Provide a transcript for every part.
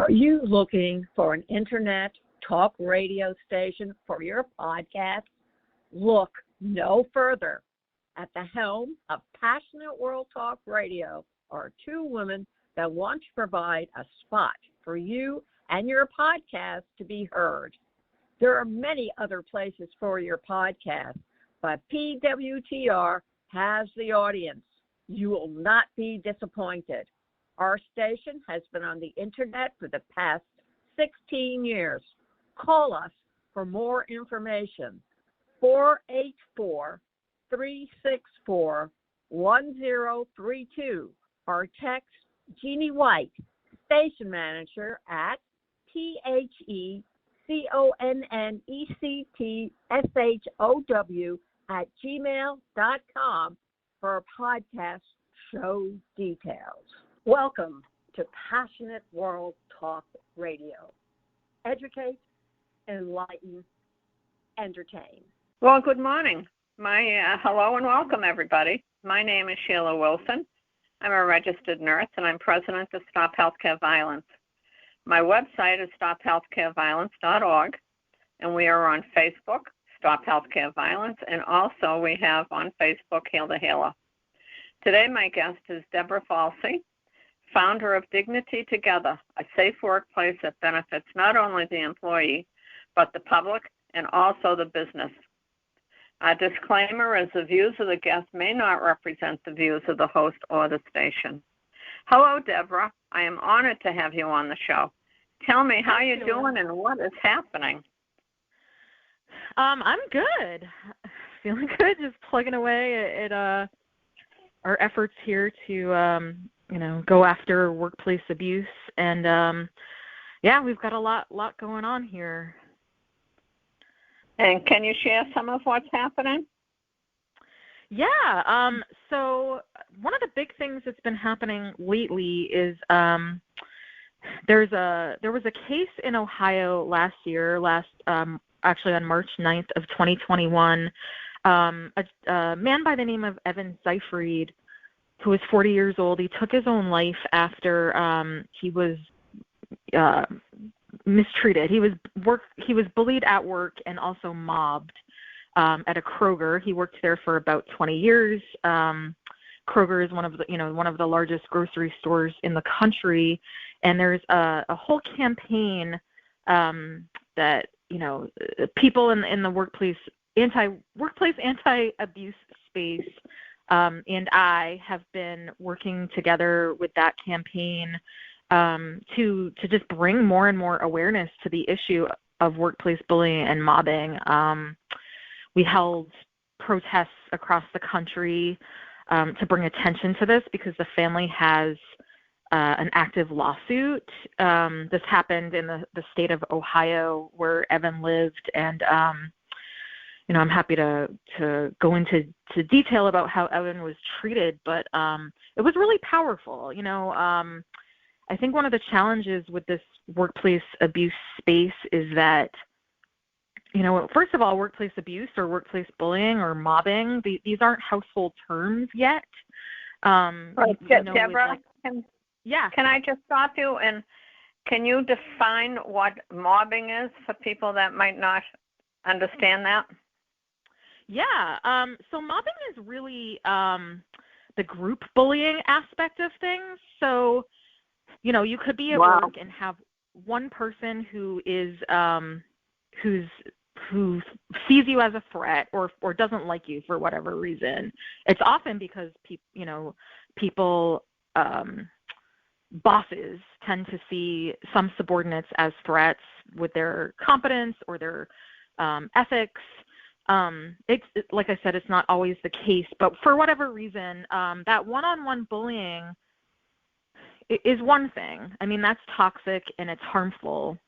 Are you looking for an internet talk radio station for your podcast? Look no further. At the helm of Passionate World Talk Radio are two women that want to provide a spot for you and your podcast to be heard. There are many other places for your podcast, but PWTR has the audience. You will not be disappointed. Our station has been on the internet for the past 16 years. Call us for more information. 484-364-1032 or text Jeannie White, station manager at THECONNECTSHOW@gmail.com for podcast show details. Welcome to Passionate World Talk Radio. Educate, enlighten, entertain. Well, good morning. Hello and welcome, everybody. My name is Sheila Wilson. I'm a registered nurse, and I'm president of Stop Healthcare Violence. My website is stophealthcareviolence.org, and we are on Facebook, Stop Healthcare Violence, and also we have on Facebook, Heal the Healer. Today, my guest is Debra Falzoi, founder of Dignity Together, a safe workplace that benefits not only the employee, but the public and also the business. A disclaimer is the views of the guest may not represent the views of the host or the station. Hello, Debra. I am honored to have you on the show. Tell me how you're doing and what is happening. I'm good. Feeling good, just plugging away at our efforts here to go after workplace abuse, and we've got a lot going on here. And can you share some of what's happening? Yeah. So one of the big things that's been happening lately is there was a case in Ohio actually on March 9th of 2021. A man by the name of Evan Seyfried, who was 40 years old, he took his own life after he was mistreated. He was bullied at work and also mobbed at a Kroger. He worked there for about 20 years. Kroger is one of the largest grocery stores in the country, and there's a whole campaign that people in the workplace anti-abuse space and I have been working together with that campaign to just bring more and more awareness to the issue of workplace bullying and mobbing. We held protests across the country to bring attention to this because the family has an active lawsuit. This happened in the state of Ohio where Evan lived, and I'm happy to go into detail about how Evan was treated, but it was really powerful. I think one of the challenges with this workplace abuse space is that, first of all, workplace abuse or workplace bullying or mobbing, these aren't household terms yet. Right. Debra, can I just stop you, and can you define what mobbing is for people that might not understand that? Yeah. So mobbing is really the group bullying aspect of things. So, you could be at work and have one person who sees you as a threat or doesn't like you for whatever reason. It's often because people bosses tend to see some subordinates as threats with their competence or their ethics. It's like I said, it's not always the case, but for whatever reason, that one-on-one bullying is one thing. I mean, that's toxic and it's harmful.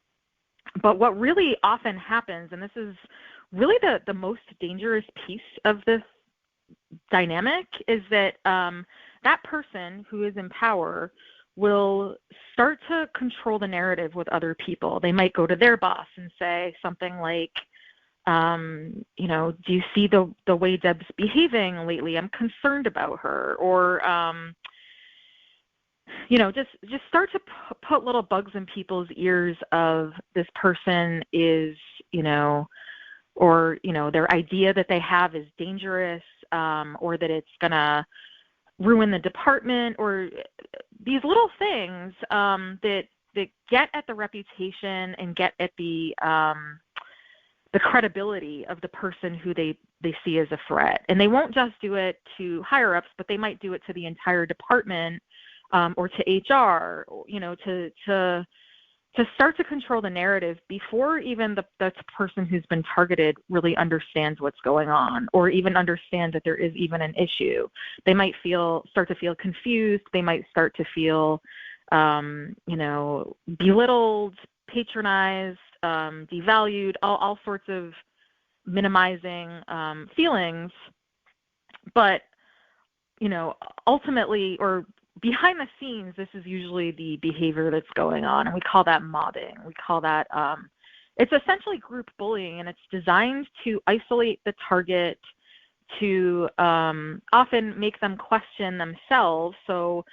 But what really often happens, and this is really the most dangerous piece of this dynamic, is that that person who is in power will start to control the narrative with other people. They might go to their boss and say something like, do you see the way Deb's behaving lately? I'm concerned about her. Or just start to put little bugs in people's ears of this person is, or, their idea that they have is dangerous, or that it's going to ruin the department, or these little things that get at the reputation and get at the credibility of the person who they see as a threat. And they won't just do it to higher ups, but they might do it to the entire department, or to HR, to start to control the narrative before even the person who's been targeted really understands what's going on, or even understands that there is even an issue. They might start to feel confused. They might start to feel, belittled, patronized, devalued, all sorts of minimizing feelings. But, ultimately, or behind the scenes, this is usually the behavior that's going on, and we call that mobbing. We call that, it's essentially group bullying, and it's designed to isolate the target, to often make them question themselves. So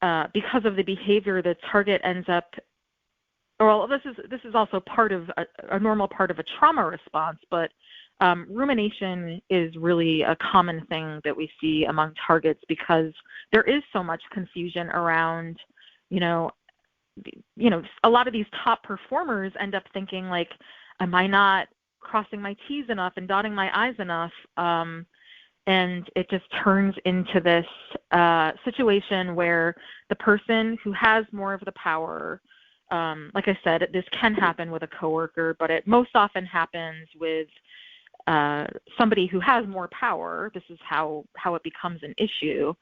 because of the behavior, the target ends up, well, this is also part of a normal part of a trauma response, but rumination is really a common thing that we see among targets, because there is so much confusion around, a lot of these top performers end up thinking like, am I not crossing my T's enough and dotting my I's enough? And it just turns into this situation where the person who has more of the power, like I said, this can happen with a coworker, but it most often happens with somebody who has more power. This is how it becomes an issue,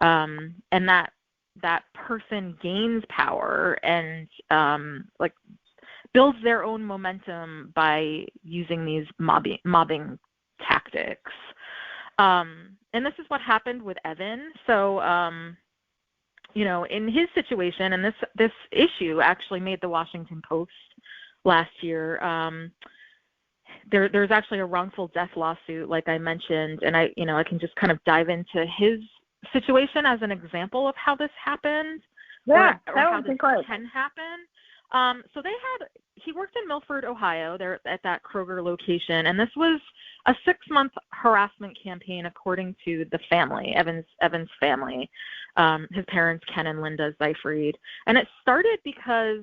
and that person gains power and builds their own momentum by using these mobbing tactics. And this is what happened with Evan. So, in his situation, and this issue actually made the Washington Post last year. There's actually a wrongful death lawsuit, like I mentioned, and I can just kind of dive into his situation as an example of how this happened, Yeah, or that how would be this great. can happen. So he worked in Milford, Ohio, there at that Kroger location, and this was a 6-month harassment campaign, according to the family, Evan's family, his parents, Ken and Linda Zeifried. And it started because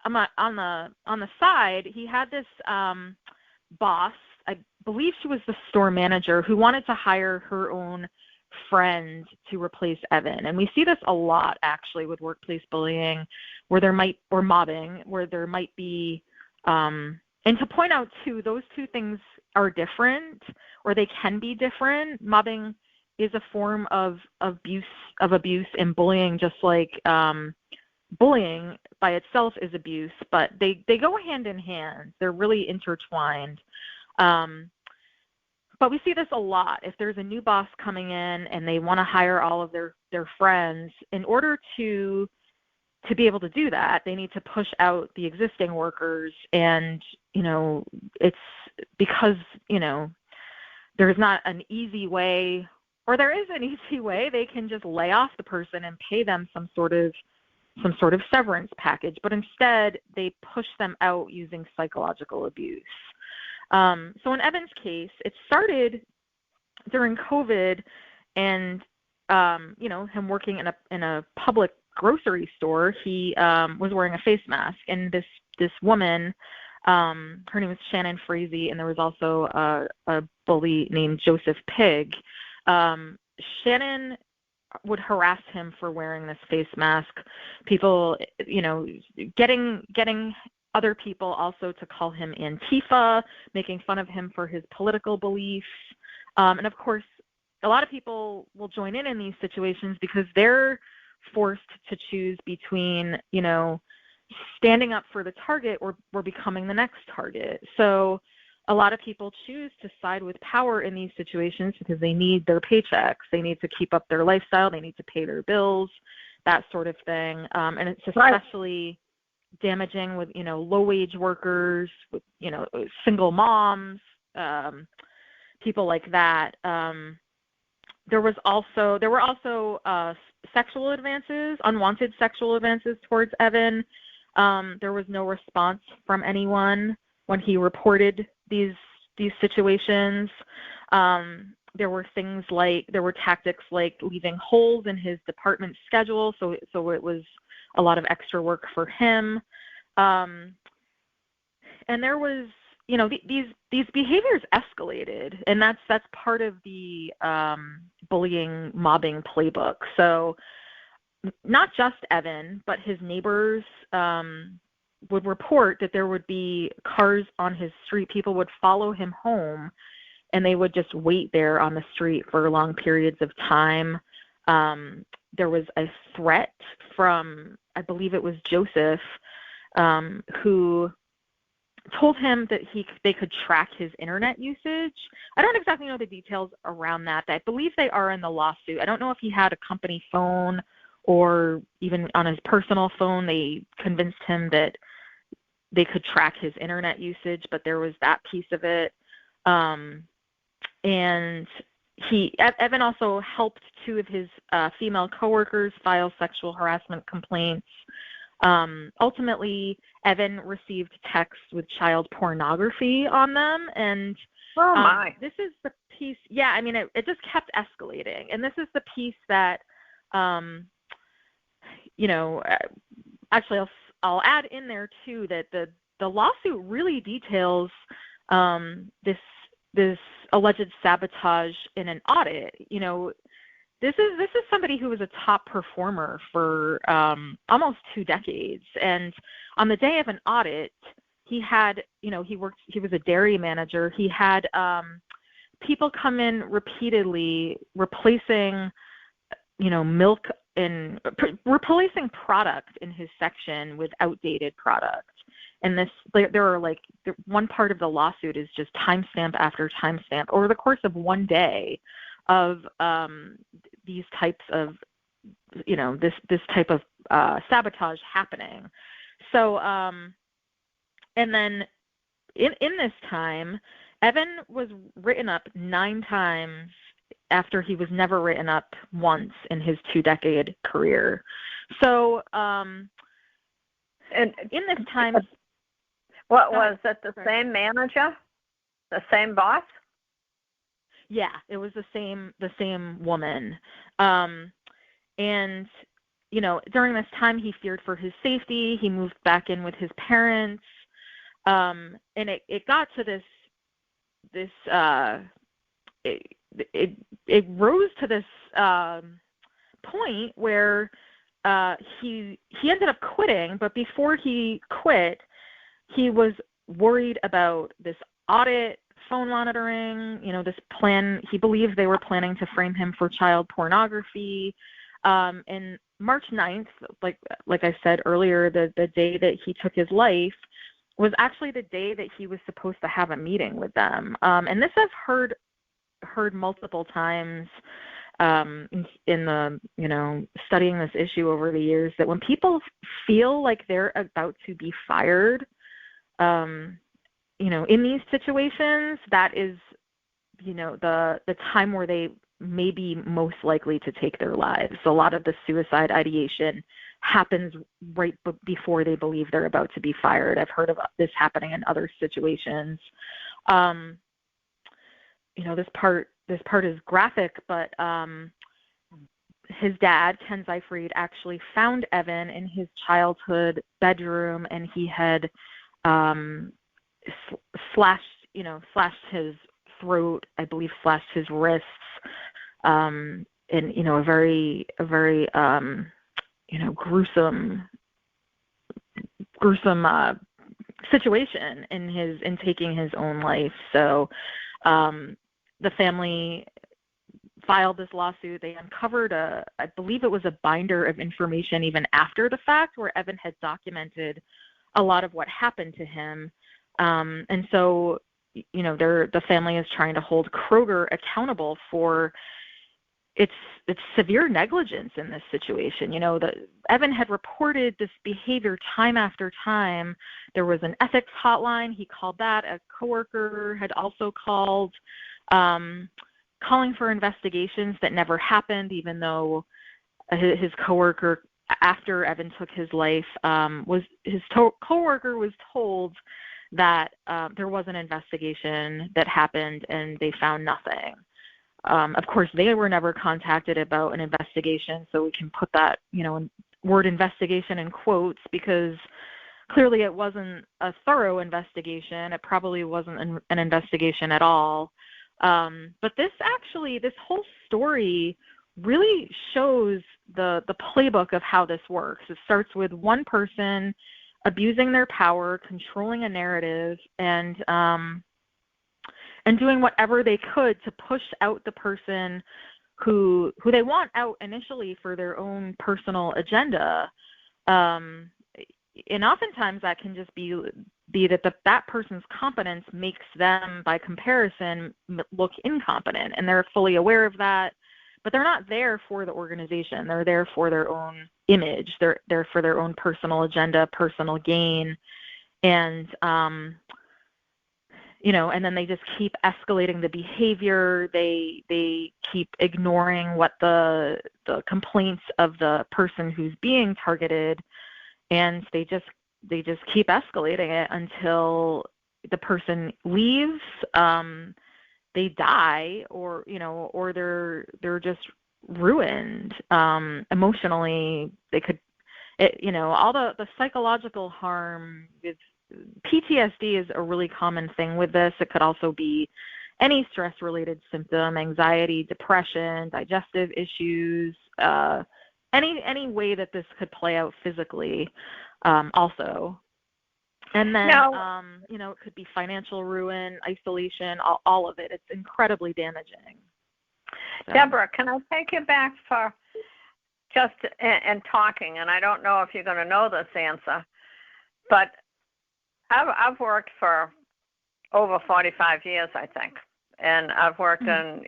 on the side, he had this boss, I believe she was the store manager, who wanted to hire her own friend to replace Evan. And we see this a lot, actually, with workplace bullying, or mobbing, where there might be, and to point out too, those two things are different, or they can be different. Mobbing is a form of abuse, and bullying, just like bullying by itself is abuse, but they go hand in hand. They're really intertwined. But we see this a lot. If there's a new boss coming in and they want to hire all of their friends, in order to be able to do that, they need to push out the existing workers. And, it's because, there's not an easy way, or there is an easy way. They can just lay off the person and pay them some sort of severance package. But instead, they push them out using psychological abuse. So in Evan's case, it started during COVID, and him working in a public grocery store. He was wearing a face mask, and this woman, her name is Shannon Frazee, and there was also a bully named Joseph Pig. Shannon would harass him for wearing this face mask. People, getting other people also to call him Antifa, making fun of him for his political beliefs. And of course, a lot of people will join in these situations because they're forced to choose between, standing up for the target or becoming the next target. So a lot of people choose to side with power in these situations because they need their paychecks. They need to keep up their lifestyle. They need to pay their bills, that sort of thing. And it's especially damaging with, low-wage workers, with, single moms, people like that. There were also sexual advances, unwanted sexual advances towards Evan. There was no response from anyone when he reported these situations. There were tactics like leaving holes in his department schedule, so it was a lot of extra work for him. And there was, these behaviors escalated, and that's part of the bullying, mobbing playbook. So not just Evan, but his neighbors would report that there would be cars on his street. People would follow him home, and they would just wait there on the street for long periods of time. There was a threat from, I believe it was Joseph, who told him that they could track his internet usage. I don't exactly know the details around that. I believe they are in the lawsuit. I don't know if he had a company phone or even on his personal phone they convinced him that they could track his internet usage, but there was that piece of it. And Evan also helped two of his female coworkers file sexual harassment complaints. Ultimately, Evan received texts with child pornography on them, and this is the piece. Yeah, I mean, it just kept escalating, and this is the piece that, actually, I'll add in there too that the lawsuit really details this alleged sabotage in an audit. This is somebody who was a top performer for almost 2 decades, and on the day of an audit, he had, he was a dairy manager. He had people come in repeatedly replacing, milk and replacing product in his section with outdated product. And one part of the lawsuit is just timestamp after timestamp over the course of one day of these types of, this type of sabotage happening. So, and then in this time, Evan was written up 9 times after he was never written up once in his 2-decade career. So, and in this time, was it the same manager, the same boss? Yeah, it was the same woman. And, during this time, he feared for his safety. He moved back in with his parents. And it got to this it rose to this point where he ended up quitting, but before he quit, he was worried about this audit, phone monitoring, this plan. He believed they were planning to frame him for child pornography. And March 9th, like I said earlier, the day that he took his life was actually the day that he was supposed to have a meeting with them. And this I've heard multiple times in the, studying this issue over the years, that when people feel like they're about to be fired, in these situations, that is, the time where they may be most likely to take their lives. A lot of the suicide ideation happens right before they believe they're about to be fired. I've heard of this happening in other situations. This part is graphic, but his dad, Ken Zeifried, actually found Evan in his childhood bedroom, and he had slashed his throat, I believe slashed his wrists, in a very gruesome situation in taking his own life. So the family filed this lawsuit. They uncovered I believe it was a binder of information even after the fact, where Evan had documented a lot of what happened to him. And so, the family is trying to hold Kroger accountable for its severe negligence in this situation. Evan had reported this behavior time after time. There was an ethics hotline. He called that. A coworker had also called, calling for investigations that never happened, even though his coworker, after Evan took his life, coworker was told that there was an investigation that happened and they found nothing. Of course, they were never contacted about an investigation, so we can put that, word investigation in quotes, because clearly it wasn't a thorough investigation. It probably wasn't an investigation at all. But this whole story really shows the playbook of how this works. It starts with one person abusing their power, controlling a narrative, and doing whatever they could to push out the person who they want out initially for their own personal agenda. And oftentimes that can just be that person's competence makes them, by comparison, look incompetent, and they're fully aware of that. But they're not there for the organization. They're there for their own image. They're there for their own personal agenda, personal gain. And, and then they just keep escalating the behavior. They keep ignoring what the complaints of the person who's being targeted, and they just keep escalating it until the person leaves. They die, or they're just ruined emotionally. They could, all the psychological harm with PTSD is a really common thing with this. It could also be any stress-related symptom, anxiety, depression, digestive issues, any way that this could play out physically, also. And then, it could be financial ruin, isolation, all of it. It's incredibly damaging. So. Debra, can I take you back for just in talking? And I don't know if you're going to know this answer, but I've worked for over 45 years, I think. And I've worked in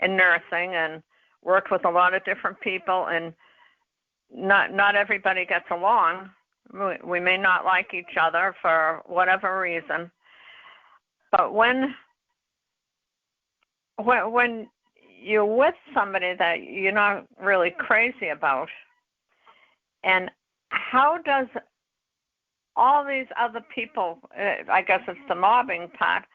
nursing and worked with a lot of different people, and not everybody gets along. We may not like each other for whatever reason, but when you're with somebody that you're not really crazy about, and how does all these other people, I guess it's the mobbing part,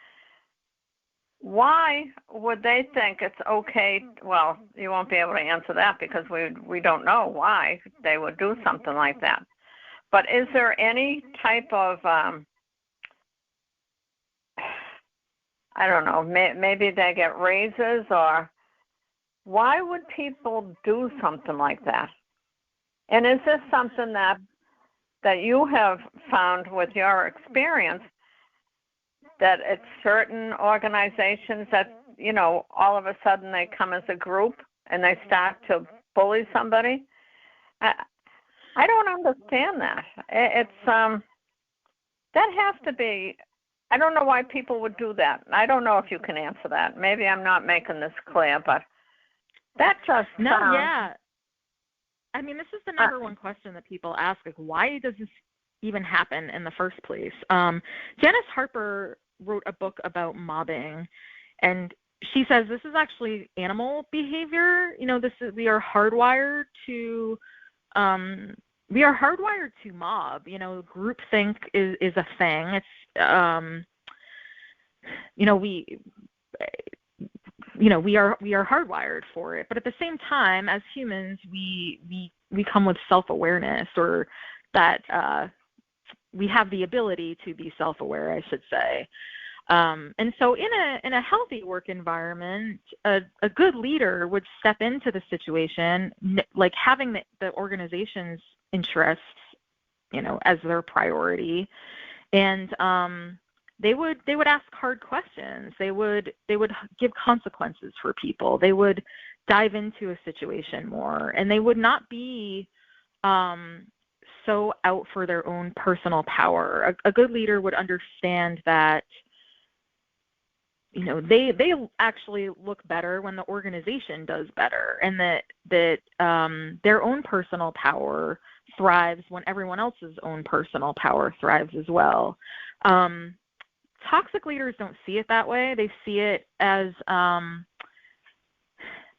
why would they think it's okay? Well, you won't be able to answer that because we don't know why they would do something like that. But is there any type of, I don't know, maybe they get raises, or why would people do something like that? And is this something that you have found with your experience, that it's certain organizations that, all of a sudden they come as a group and they start to bully somebody? I don't understand that. It's that has to be. I don't know why people would do that. I don't know if you can answer that. Maybe I'm not making this clear, but that just yeah. I mean, this is the number one question that people ask: like, why does this even happen in the first place? Janice Harper wrote a book about mobbing, and she says this is actually animal behavior. We are hardwired to. We are hardwired to mob. Groupthink is a thing. It's we are hardwired for it. But at the same time, as humans, we come with self-awareness, or that we have the ability to be self-aware, I should say. And so in a healthy work environment, a good leader would step into the situation, like having the organization's interests, as their priority. And they would ask hard questions. They would give consequences for people. They would dive into a situation more, and they would not be so out for their own personal power. A good leader would understand that they actually look better when the organization does better, and that their own personal power thrives when everyone else's own personal power thrives as well. Toxic leaders don't see it that way. They see it as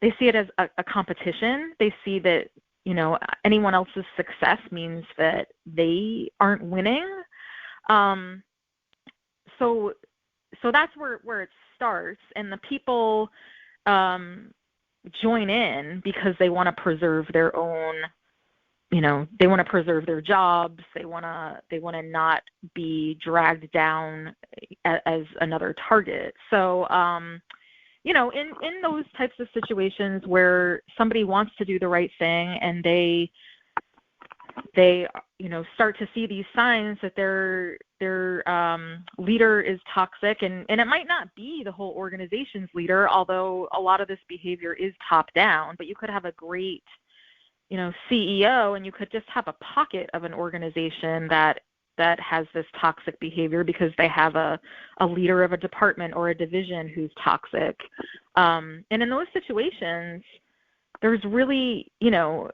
they see it as a competition. They see that, you know, anyone else's success means that they aren't winning. So that's where it starts, and the people join in because they want to preserve their own, you know, they want to preserve their jobs. They want to not be dragged down as another target. So, you know, in those types of situations where somebody wants to do the right thing and they you know, start to see these signs that their leader is toxic, and it might not be the whole organization's leader, although a lot of this behavior is top down, but you could have a great, you know, CEO, and you could just have a pocket of an organization that has this toxic behavior because they have a leader of a department or a division who's toxic. And in those situations, there's really, you know,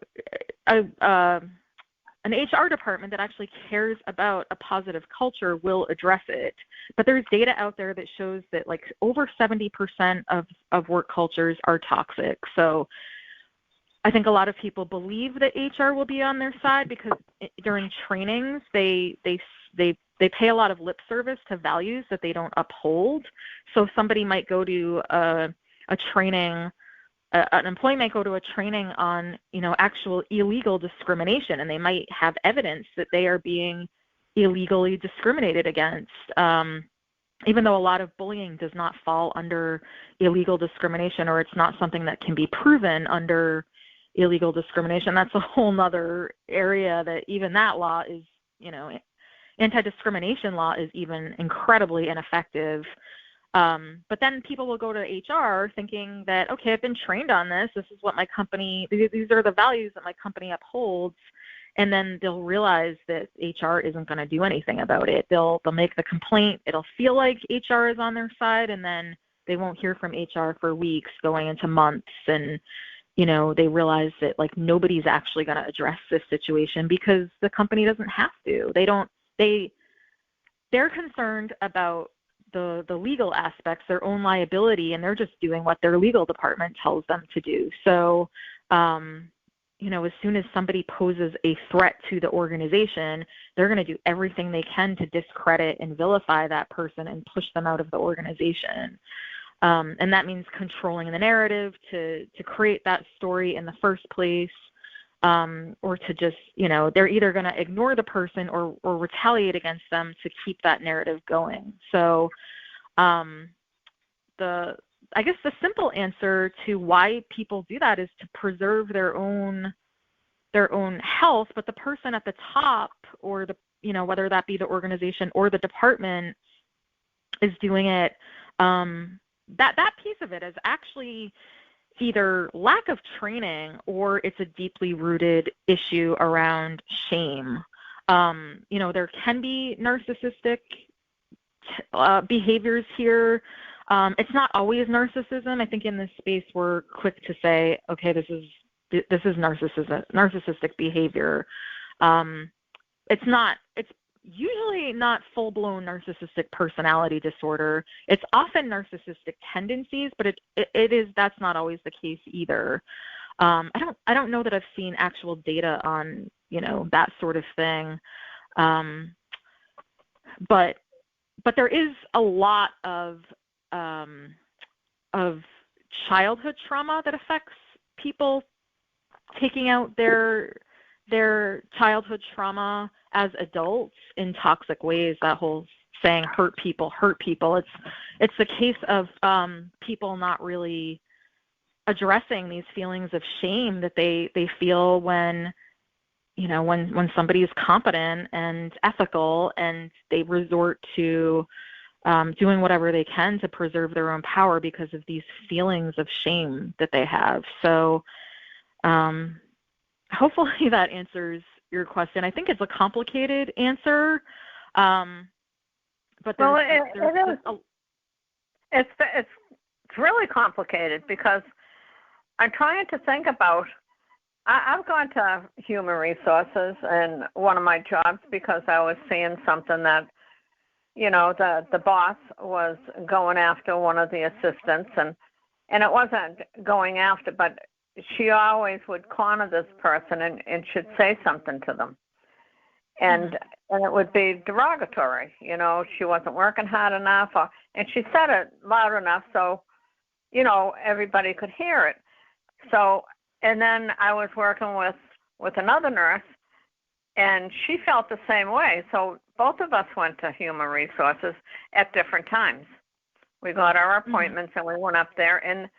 an HR department that actually cares about a positive culture will address it. But there's data out there that shows that like over 70% of work cultures are toxic. So I think a lot of people believe that HR will be on their side because during trainings they pay a lot of lip service to values that they don't uphold. So somebody might go to a training, an employee might go to a training on, you know, actual illegal discrimination, and they might have evidence that they are being illegally discriminated against. Even though a lot of bullying does not fall under illegal discrimination, or it's not something that can be proven under illegal discrimination, that's a whole nother area that even that law is, you know, anti-discrimination law is even incredibly ineffective. But then people will go to HR thinking that, okay, I've been trained on this. This is what my company, these are the values that my company upholds. And then they'll realize that HR isn't going to do anything about it. They'll make the complaint. It'll feel like HR is on their side, and then they won't hear from HR for weeks, going into months. And, you know, they realize that like nobody's actually going to address this situation because the company doesn't have to. They're concerned about the legal aspects, their own liability, and they're just doing what their legal department tells them to do. So, you know, as soon as somebody poses a threat to the organization, they're going to do everything they can to discredit and vilify that person and push them out of the organization. And that means controlling the narrative to create that story in the first place, or to just, you know, they're either going to ignore the person or retaliate against them to keep that narrative going. So I guess the simple answer to why people do that is to preserve their own health, but the person at the top, or the, you know, whether that be the organization or the department, is doing it. That piece of it is actually either lack of training or it's a deeply rooted issue around shame. You know, there can be narcissistic behaviors here. It's not always narcissism. I think in this space we're quick to say, okay, this is narcissistic behavior. It's usually not full-blown narcissistic personality disorder. It's often narcissistic tendencies, but that's not always the case either. I don't know that I've seen actual data on, you know, that sort of thing. But there is a lot of childhood trauma that affects people taking out their childhood trauma as adults in toxic ways. That whole saying, hurt people. It's the case of people not really addressing these feelings of shame that they feel when, you know, when somebody is competent and ethical, and they resort to doing whatever they can to preserve their own power because of these feelings of shame that they have. So hopefully that answers your question. I think it's a complicated answer, but it's really complicated because I'm trying to think about. I've gone to human resources in one of my jobs because I was seeing something that, you know, the boss was going after one of the assistants, and and it wasn't going after, but she always would corner this person and should say something to them. And it would be derogatory, she wasn't working hard enough, and she said it loud enough so, everybody could hear it. So, and then I was working with another nurse, and she felt the same way. So both of us went to Human Resources at different times. We got our appointments and we went up there, and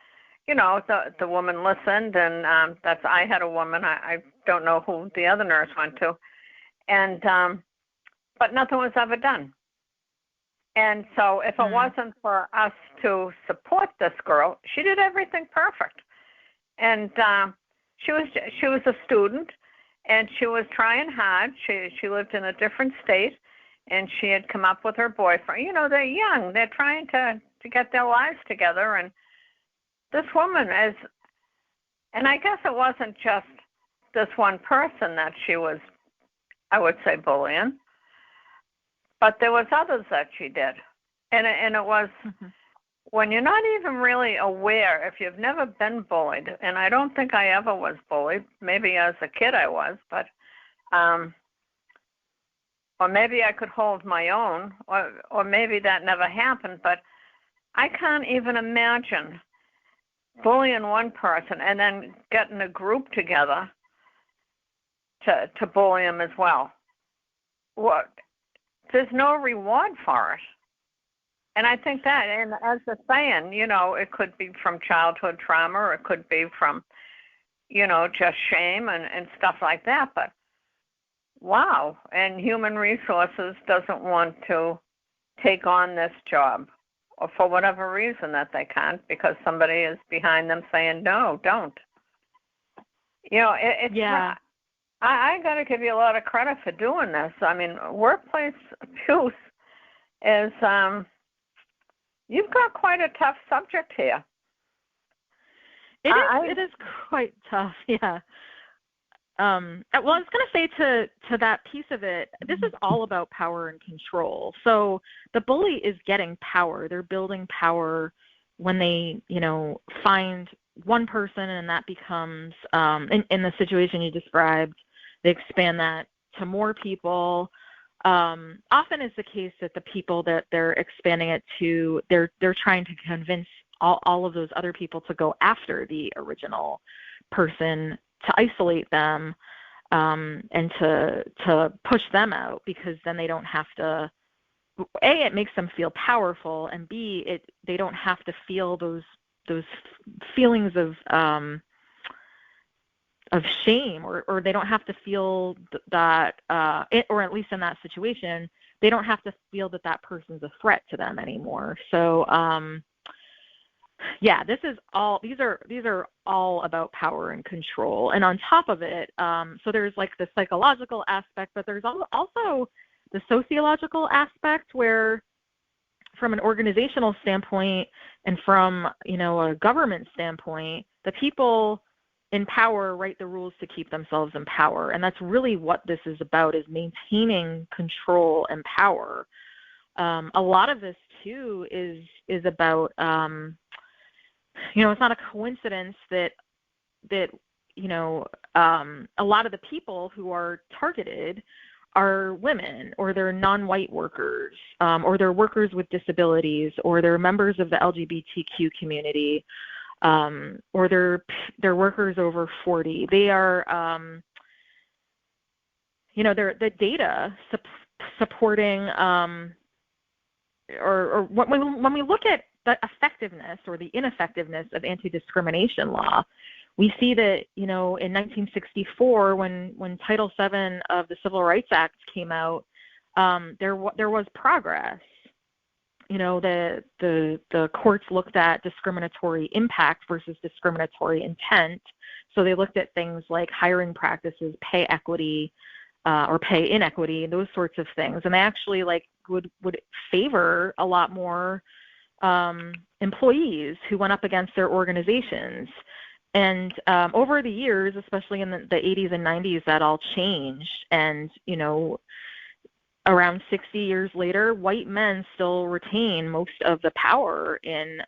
the woman listened, and I had a woman. I don't know who the other nurse went to, and but nothing was ever done. And so if it wasn't for us to support this girl, she did everything perfect. And she was a student, and she was trying hard. She lived in a different state, and she had come up with her boyfriend. They're young. They're trying to get their lives together, and this woman is, and I guess it wasn't just this one person that she was, I would say, bullying, but there was others that she did. And it was, when you're not even really aware, if you've never been bullied, and I don't think I ever was bullied, maybe as a kid I was, but, or maybe I could hold my own, or maybe that never happened, but I can't even imagine bullying one person and then getting a group together to bully them as well. There's no reward for it. And I think that, and as a saying, it could be from childhood trauma, or it could be from, just shame and stuff like that. But wow, and Human Resources doesn't want to take on this job, or for whatever reason that they can't, because somebody is behind them saying, no, don't. I got to give you a lot of credit for doing this. I mean, workplace abuse is, you've got quite a tough subject here. It is quite tough, yeah. Well, I was going to say to that piece of it, this is all about power and control. So the bully is getting power. They're building power when they, find one person, and that becomes, in the situation you described, they expand that to more people. Often it's the case that the people that they're expanding it to, they're trying to convince all of those other people to go after the original person, to isolate them, and to push them out, because then they don't have to, A, it makes them feel powerful, and B, they don't have to feel those feelings of shame, or they don't have to feel that, or at least in that situation, they don't have to feel that person's a threat to them anymore. So, these are all about power and control. And on top of it, so there's like the psychological aspect, but there's also the sociological aspect, where from an organizational standpoint and from, a government standpoint, the people in power write the rules to keep themselves in power. And that's really what this is about, is maintaining control and power. A lot of this too is about, it's not a coincidence that a lot of the people who are targeted are women, or they're non-white workers, or they're workers with disabilities, or they're members of the LGBTQ community, or they're workers over 40. They are, they're the data supporting, or when we look at the effectiveness or the ineffectiveness of anti-discrimination law, we see that, in 1964, when Title VII of the Civil Rights Act came out, there was progress. The courts looked at discriminatory impact versus discriminatory intent. So they looked at things like hiring practices, pay equity, or pay inequity, those sorts of things. And they actually would favor a lot more employees who went up against their organizations. And over the years, especially in the 80s and 90s, that all changed. And, around 60 years later, white men still retain most of the power in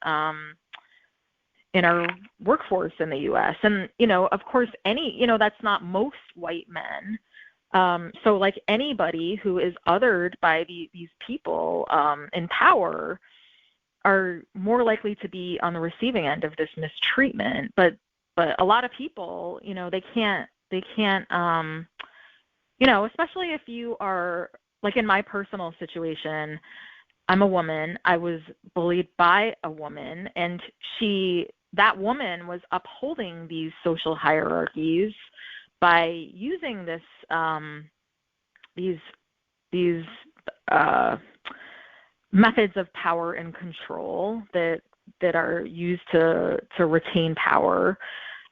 in our workforce in the U.S. And, of course, that's not most white men. So like anybody who is othered by these people in power are more likely to be on the receiving end of this mistreatment. But a lot of people, they can't, especially if you are, like in my personal situation, I'm a woman. I was bullied by a woman, and that woman was upholding these social hierarchies by using these methods of power and control that are used to retain power.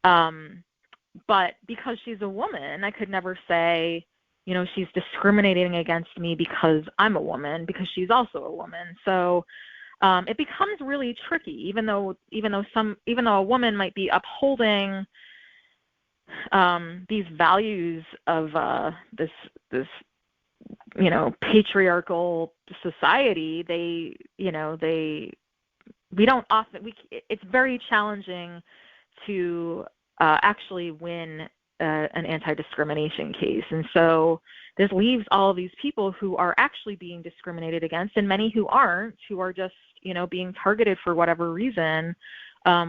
But because she's a woman, I could never say, she's discriminating against me because I'm a woman, because she's also a woman. So it becomes really tricky, even though a woman might be upholding these values of this patriarchal society. It's very challenging to actually win an anti-discrimination case. And so this leaves all of these people who are actually being discriminated against, and many who aren't, who are just, being targeted for whatever reason,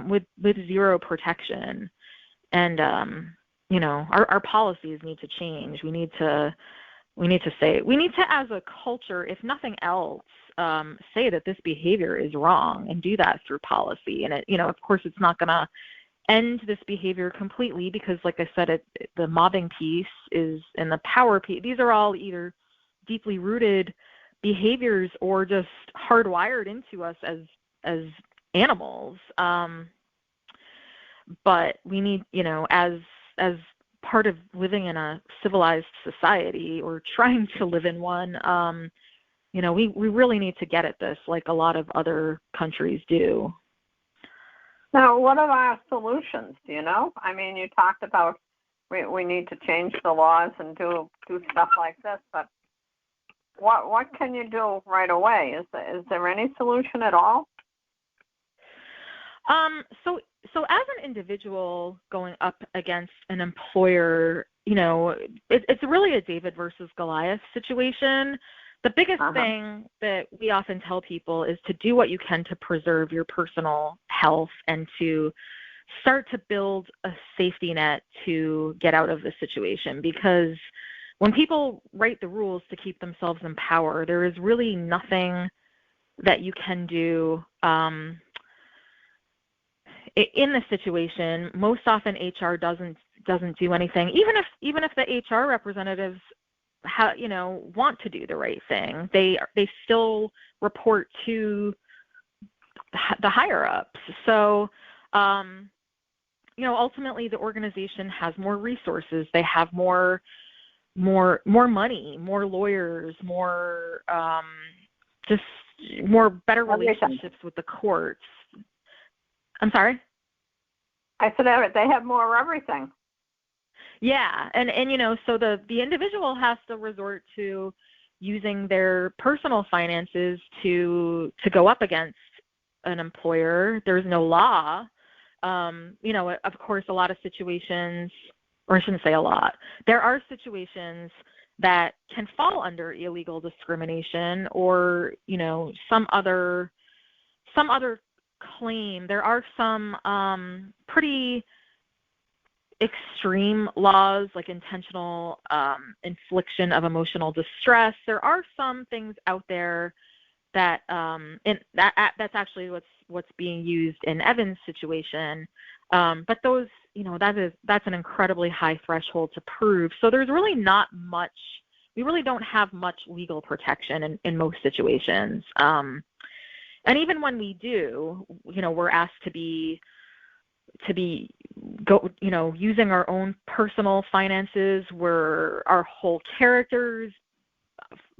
with zero protection. And, our policies need to change. We need to, as a culture, if nothing else, say that this behavior is wrong, and do that through policy. And of course, it's not going to end this behavior completely, because, like I said, the mobbing piece is, and the power piece, these are all either deeply rooted behaviors or just hardwired into us as animals. But we need, as part of living in a civilized society, or trying to live in one, we really need to get at this, like a lot of other countries do. Now, what are our solutions? Do you know? I mean, you talked about we need to change the laws and do stuff like this, but what can you do right away? Is there any solution at all? So as an individual going up against an employer, it's really a David versus Goliath situation. The biggest thing that we often tell people is to do what you can to preserve your personal health, and to start to build a safety net to get out of the situation. Because when people write the rules to keep themselves in power, there is really nothing that you can do in the situation. Most often HR doesn't do anything, even if the HR representatives want to do the right thing. They still report to the higher ups. So ultimately the organization has more resources. They have more money, more lawyers, more better relationships with the courts. I'm sorry? I said they have more everything. Yeah, and so the individual has to resort to using their personal finances to go up against an employer. There's no law. Of course, a lot of situations, or I shouldn't say a lot, there are situations that can fall under illegal discrimination, or some other claim. There are some pretty extreme laws, like intentional infliction of emotional distress. There are some things out there that that's actually what's being used in Evan's situation. But those, that's an incredibly high threshold to prove. So there's really not much. We really don't have much legal protection in most situations. And even when we do, we're asked to be using our own personal finances, where our whole characters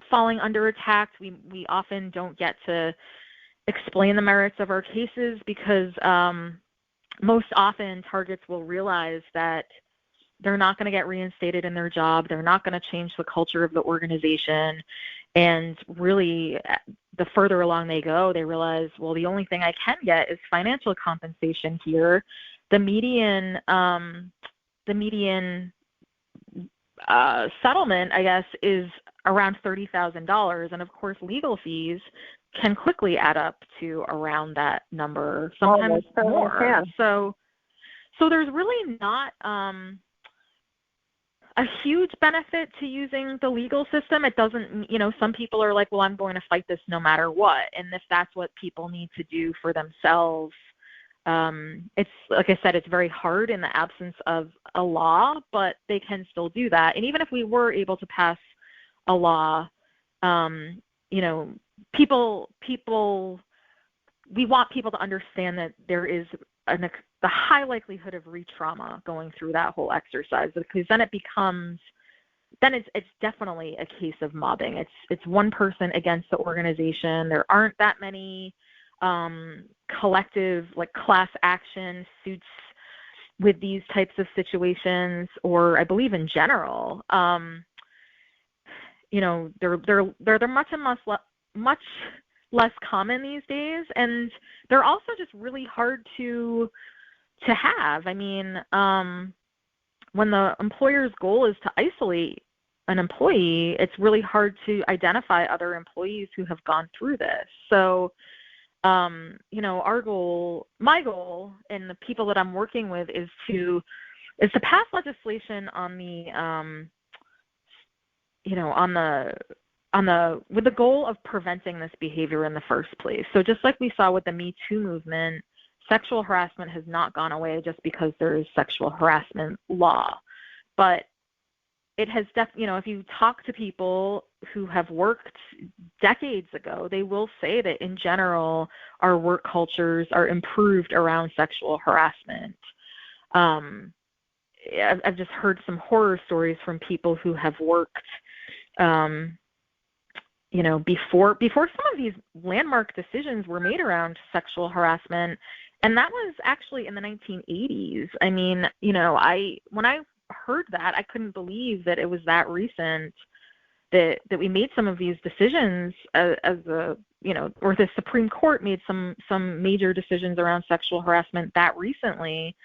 falling under attack. We often don't get to explain the merits of our cases, because most often targets will realize that they're not going to get reinstated in their job. They're not going to change the culture of the organization. And really, the further along they go, they realize, well, the only thing I can get is financial compensation here. The median settlement, I guess, is around $30,000, and of course, legal fees can quickly add up to around that number, sometimes more. Yeah. So there's really not a huge benefit to using the legal system. It doesn't, some people are like, well, I'm going to fight this no matter what. And if that's what people need to do for themselves, it's, like I said, it's very hard in the absence of a law, but they can still do that. And even if we were able to pass a law, we want people to understand that there is the high likelihood of re-trauma going through that whole exercise, because then it's definitely a case of mobbing. It's one person against the organization. There aren't that many collective, like, class action suits with these types of situations, or I believe in general. They're much less common these days, and they're also just really hard to have. I mean, when the employer's goal is to isolate an employee, it's really hard to identify other employees who have gone through this. So, my goal, and the people that I'm working with, is to pass legislation on with the goal of preventing this behavior in the first place. So just like we saw with the Me Too movement, sexual harassment has not gone away just because there is sexual harassment law. But it has if you talk to people who have worked decades ago, they will say that in general our work cultures are improved around sexual harassment. I've just heard some horror stories from people who have worked before some of these landmark decisions were made around sexual harassment, and that was actually in the 1980s. I mean, when I heard that, I couldn't believe that it was that recent that we made some of these decisions or the Supreme Court made some major decisions around sexual harassment that recently.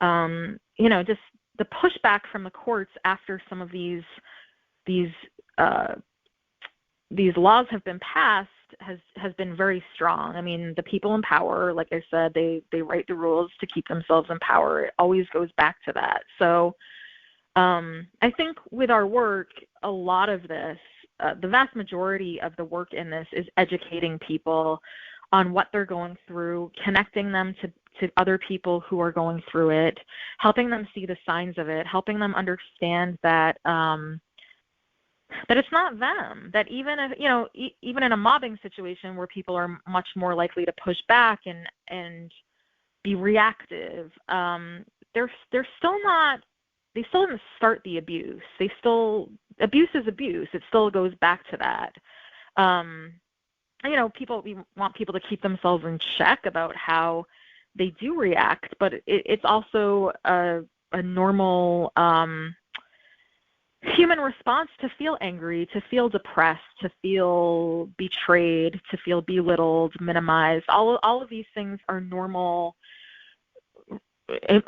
Just the pushback from the courts after some of these laws have been passed has been very strong. I mean, the people in power, like I said, they write the rules to keep themselves in power. It always goes back to that. So I think with our work, a lot of this, the vast majority of the work in this is educating people on what they're going through, connecting them to other people who are going through it, helping them see the signs of it, helping them understand that it's not them, that even if, even in a mobbing situation where people are much more likely to push back and be reactive, they're still not, they still didn't start the abuse. Abuse is abuse. It still goes back to that. We want people to keep themselves in check about how they do react, but it's also a normal human response to feel angry, to feel depressed, to feel betrayed, to feel belittled, minimized. All of these things are normal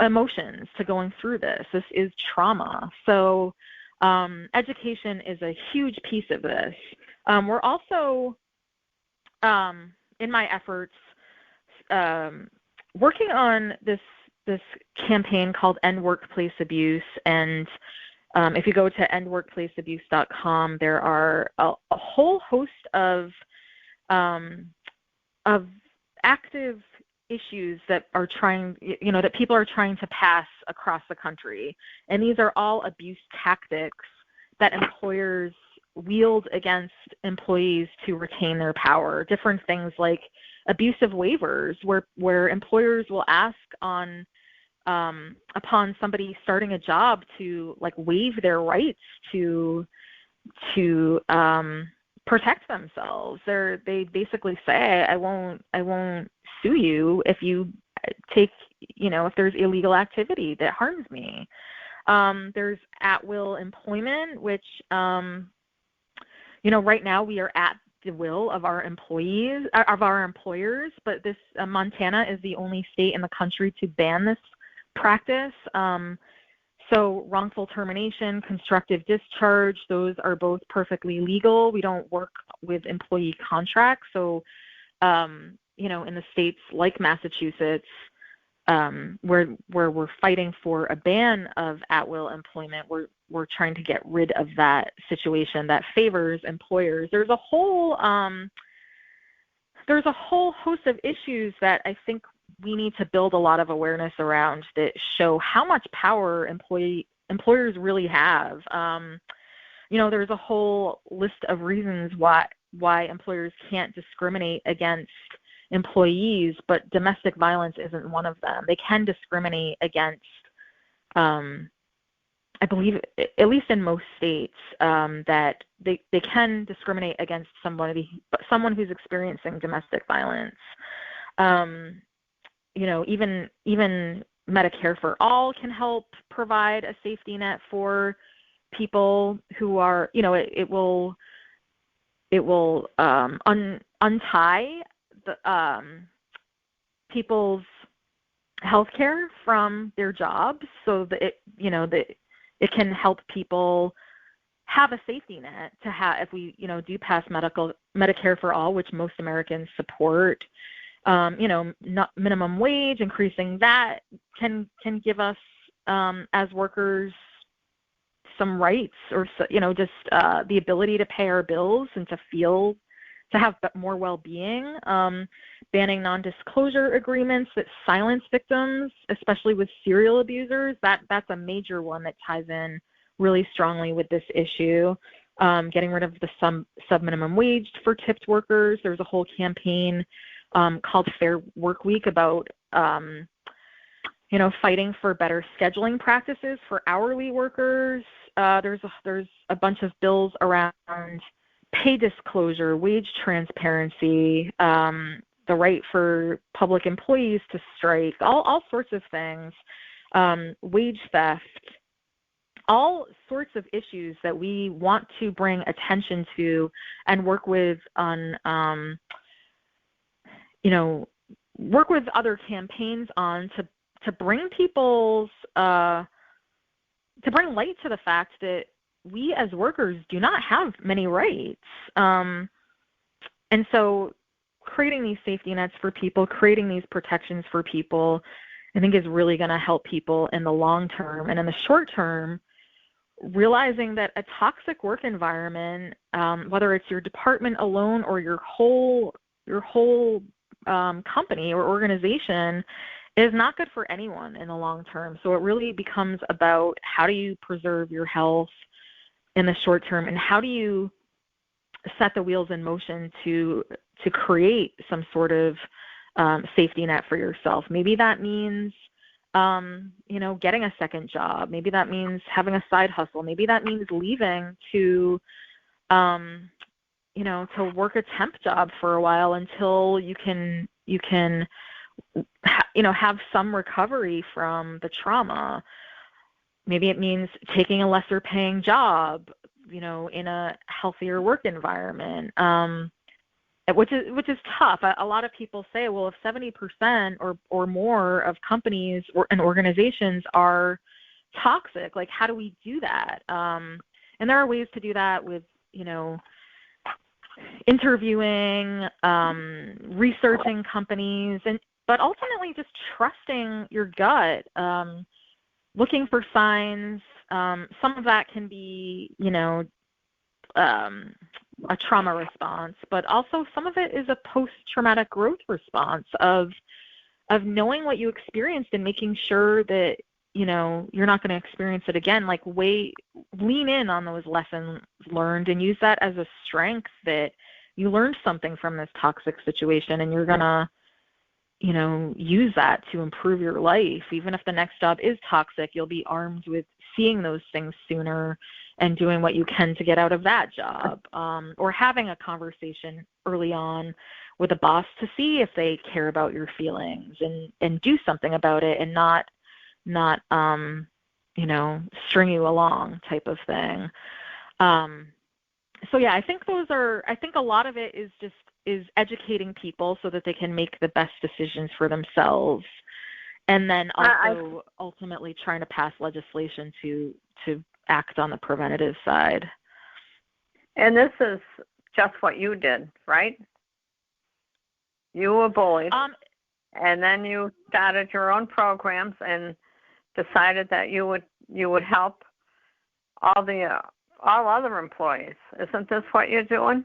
emotions to going through this. This is trauma. So education is a huge piece of this. We're also, in my efforts, working on this campaign called End Workplace Abuse, and if you go to endworkplaceabuse.com, there are a whole host of active issues that are that people are trying to pass across the country. And these are all abuse tactics that employers wield against employees to retain their power. Different things like abusive waivers, where employers will ask upon somebody starting a job to waive their rights to protect themselves. They basically say, I won't sue you if you take, if there's illegal activity that harms me. There's at-will employment, which, right now we are at the will of our employers, but this Montana is the only state in the country to ban this practice. So wrongful termination, constructive discharge, those are both perfectly legal. We don't work with employee contracts. So, in the states like Massachusetts, where we're fighting for a ban of at-will employment, we're trying to get rid of that situation that favors employers. There's a whole host of issues that I think we need to build a lot of awareness around that show how much power employers really have. There's a whole list of reasons why employers can't discriminate against employees, but domestic violence isn't one of them. They can discriminate against, I believe, at least in most states, that they can discriminate against someone who's experiencing domestic violence. Even Medicare for All can help provide a safety net for people who are, it will untie people's health care from their jobs, so that it can help people have a safety net to have, if we do pass Medicare for All, which most Americans support. Not minimum wage, increasing that can give us as workers some rights, or just the ability to pay our bills and to have more well-being. Banning non-disclosure agreements that silence victims, especially with serial abusers, that's a major one that ties in really strongly with this issue. Getting rid of the sub-minimum wage for tipped workers. There's a whole campaign called Fair Work Week about fighting for better scheduling practices for hourly workers. There's a bunch of bills around pay disclosure, wage transparency, the right for public employees to strike, all sorts of things, wage theft, all sorts of issues that we want to bring attention to and work with on, work with other campaigns on to bring people's, to bring light to the fact that we as workers do not have many rights. And so creating these safety nets for people, creating these protections for people, I think is really going to help people in the long term. And in the short term, realizing that a toxic work environment, whether it's your department alone or your whole company or organization, is not good for anyone in the long term. So it really becomes about how do you preserve your health in the short term, and how do you set the wheels in motion to create some sort of safety net for yourself. Maybe that means getting a second job. Maybe that means having a side hustle. Maybe that means leaving to work a temp job for a while until you can have some recovery from the trauma. Maybe it means taking a lesser paying job, in a healthier work environment, which is tough. A lot of people say, well, if 70% or more of companies and organizations are toxic, like how do we do that? And there are ways to do that with, interviewing, researching companies, but ultimately just trusting your gut, looking for signs. Some of that can be, a trauma response, but also some of it is a post-traumatic growth response of knowing what you experienced and making sure that, you're not going to experience it again. Like lean in on those lessons learned and use that as a strength that you learned something from this toxic situation, and you're going to, use that to improve your life. Even if the next job is toxic, you'll be armed with seeing those things sooner and doing what you can to get out of that job, or having a conversation early on with a boss to see if they care about your feelings and do something about it, and not string you along type of thing. I think a lot of it is educating people so that they can make the best decisions for themselves, and then also ultimately trying to pass legislation to act on the preventative side. And this is just what you did, right? You were bullied, and then you started your own programs and decided that you would help all other employees. Isn't this what you're doing?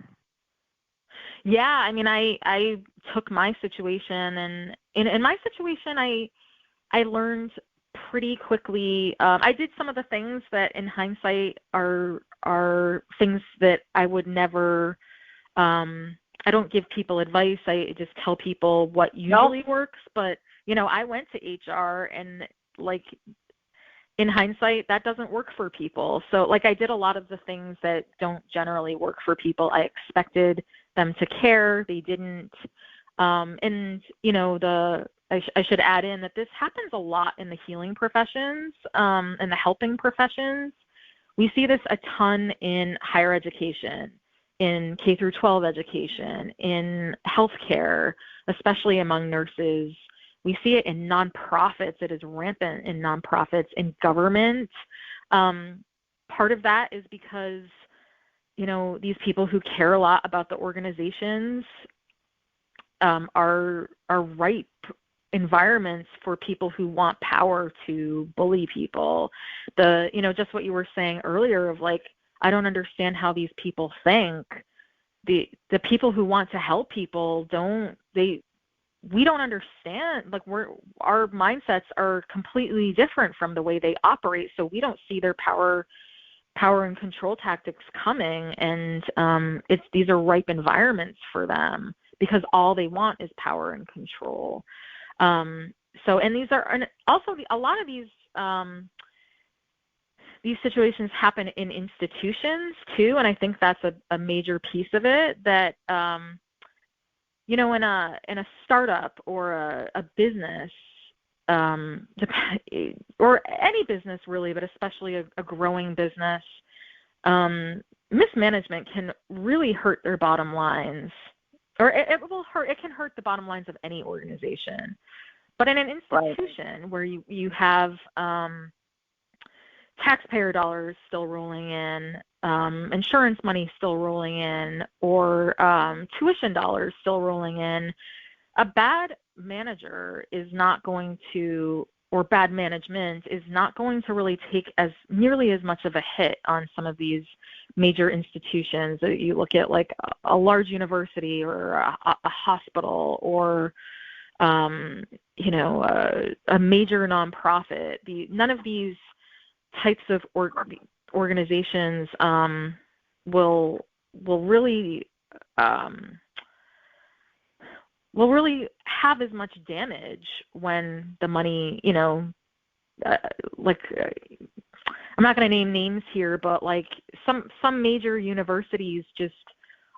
Yeah, I mean, I took my situation, and in my situation, I learned pretty quickly. I did some of the things that, in hindsight, are things that I would never. I don't give people advice. I just tell people what usually works. But I went to HR, and in hindsight, that doesn't work for people. So I did a lot of the things that don't generally work for people. I expected them to care. They didn't. And I should add in that this happens a lot in the healing professions and the helping professions. We see this a ton in higher education, in K through 12 education, in healthcare, especially among nurses. We see it in nonprofits. It is rampant in nonprofits, in government. Part of that is because, these people who care a lot about the organizations are ripe environments for people who want power to bully people. Just what you were saying earlier of I don't understand how these people think. The people who want to help people we don't understand. Our mindsets are completely different from the way they operate, so we don't see their power and control tactics coming, and these are ripe environments for them because all they want is power and control. And these are, and also a lot of these situations happen in institutions too, and I think that's a major piece of it. That in a startup or a business, or any business really, but especially a growing business, mismanagement can really hurt their bottom lines, or it can hurt the bottom lines of any organization. But in an institution where you have taxpayer dollars still rolling in, insurance money still rolling in, or tuition dollars still rolling in, a bad manager is not going to, or bad management is not going to really take nearly as much of a hit on some of these major institutions. You look at a large university or a hospital, or a major nonprofit. None of these types of organizations will really have as much damage when the money, I'm not going to name names here, but some major universities just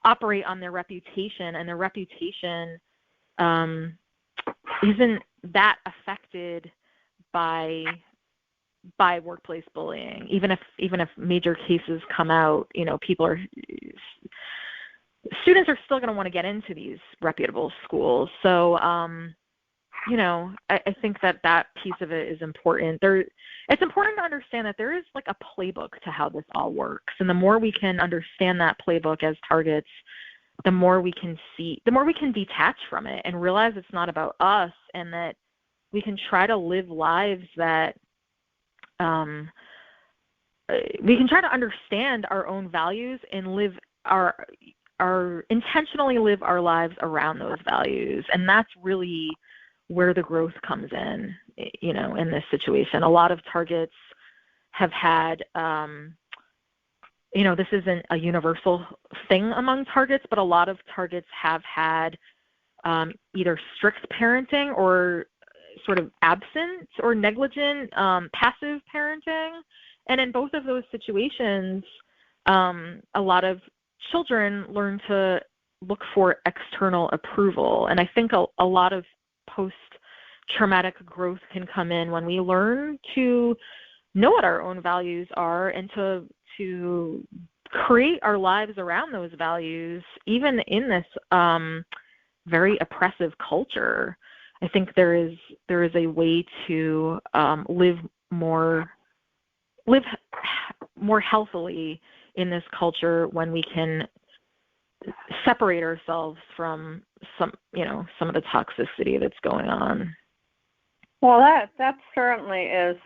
operate on their reputation, and their reputation isn't that affected by workplace bullying. Even if major cases come out, students are still going to want to get into these reputable schools. So, I think that piece of it is important. It's important to understand that there is a playbook to how this all works. And the more we can understand that playbook as targets, the more we can detach from it and realize it's not about us, and that we can try to live lives that we can try to understand our own values and live intentionally live our lives around those values. And that's really where the growth comes in, in this situation. A lot of targets have had, this isn't a universal thing among targets, but a lot of targets have had either strict parenting or sort of absent or negligent passive parenting. And in both of those situations, a lot of children learn to look for external approval. And I think a lot of post-traumatic growth can come in when we learn to know what our own values are and to create our lives around those values, even in this very oppressive culture. I think there is a way to live more healthily in this culture when we can separate ourselves from some of the toxicity that's going on. Well, that certainly is.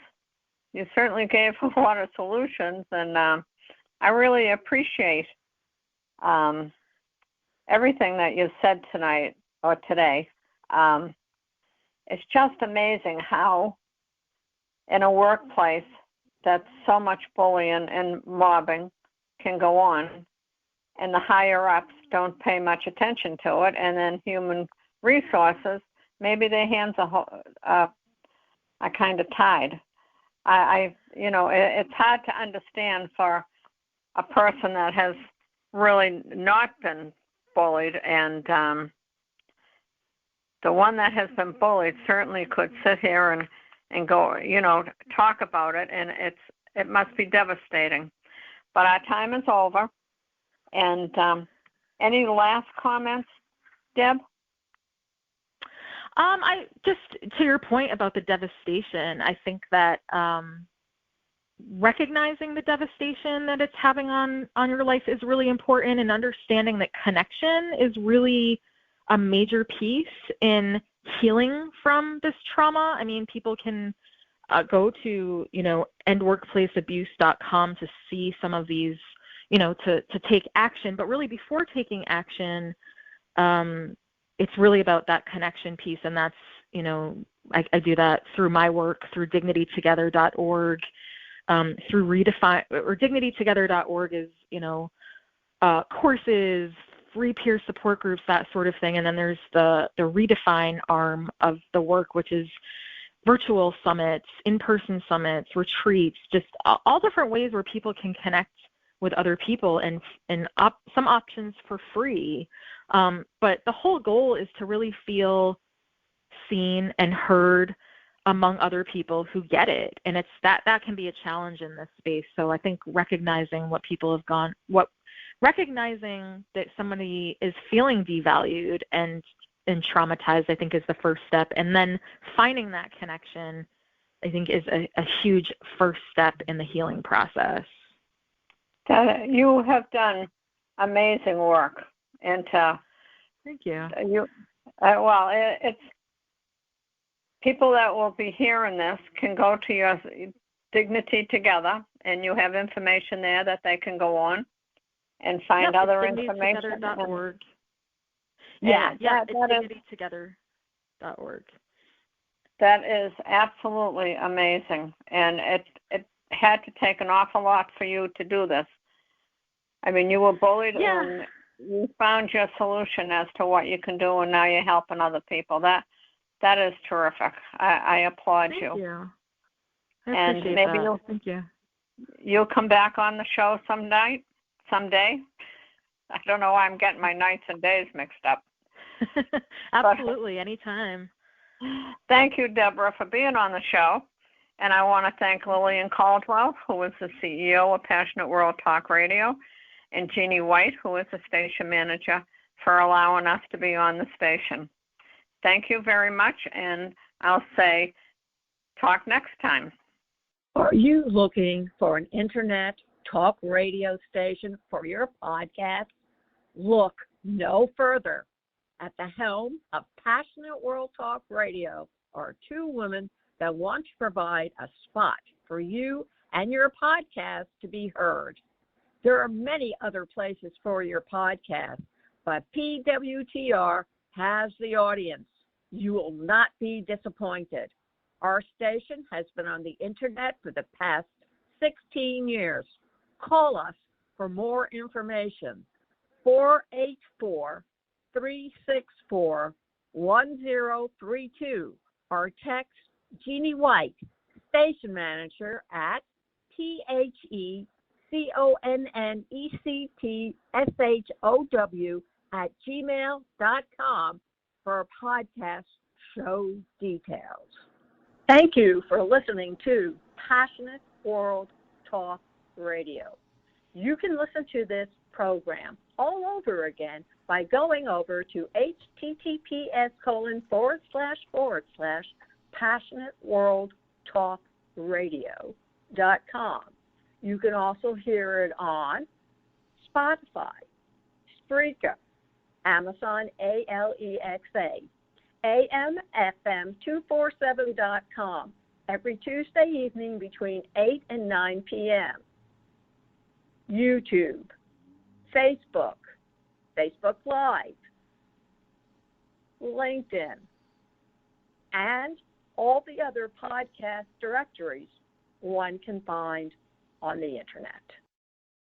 You certainly gave a lot of solutions, and I really appreciate everything that you said tonight or today. It's just amazing how in a workplace that so much bullying and mobbing can go on, and the higher-ups don't pay much attention to it, and then human resources, maybe their hands are kind of tied. It's hard to understand for a person that has really not been bullied, and the one that has been bullied certainly could sit here and go, talk about it, and it must be devastating. But our time is over. And any last comments, Deb? I just, to your point about the devastation, I think that recognizing the devastation that it's having on your life is really important, and understanding that connection is really a major piece in healing from this trauma. I mean, people can go to, endworkplaceabuse.com to see some of these, to take action. But really, before taking action, it's really about that connection piece. And that's, I do that through my work, through dignitytogether.org, through Redefine, or dignitytogether.org is, courses, free peer support groups, that sort of thing. And then there's the Redefine arm of the work, which is virtual summits, in-person summits, retreats, just all different ways where people can connect with other people, and some options for free. But the whole goal is to really feel seen and heard among other people who get it. And it's that can be a challenge in this space. So I think recognizing what people have recognizing that somebody is feeling devalued and traumatized, I think, is the first step. And then finding that connection, I think, is a huge first step in the healing process. You have done amazing work, and thank you. It's people that will be hearing this can go to your Dignity Together, and you have information there that they can go on and find other information. dignitytogether.org. It's dignitytogether.org. That is absolutely amazing, and it had to take an awful lot for you to do this. I mean, you were bullied, and you found your solution as to what you can do, and now you're helping other people. That is terrific. I applaud you. Thank you. And maybe that. Thank you. You'll come back on the show someday. I don't know why I'm getting my nights and days mixed up. Absolutely, anytime. Thank you, Debra, for being on the show. And I want to thank Lillian Caldwell, who is the CEO of Passionate World Talk Radio, and Jeannie White, who is the station manager, for allowing us to be on the station. Thank you very much, and I'll say talk next time. Are you looking for an internet talk radio station for your podcast? Look no further. At the helm of Passionate World Talk Radio are two women that want to provide a spot for you and your podcast to be heard. There are many other places for your podcast, but PWTR has the audience. You will not be disappointed. Our station has been on the internet for the past 16 years. Call us for more information. 484-364-1032 or text Jeannie White, station manager, at PHECONNECTSHOW@gmail.com for podcast show details. Thank you for listening to Passionate World Talk Radio. You can listen to this program all over again by going over to https://passionateworldtalkradio.com. You can also hear it on Spotify, Spreaker, Amazon Alexa, AMFM247.com every Tuesday evening between 8 and 9 p.m. YouTube, Facebook, Facebook Live, LinkedIn, and all the other podcast directories one can find on the Internet.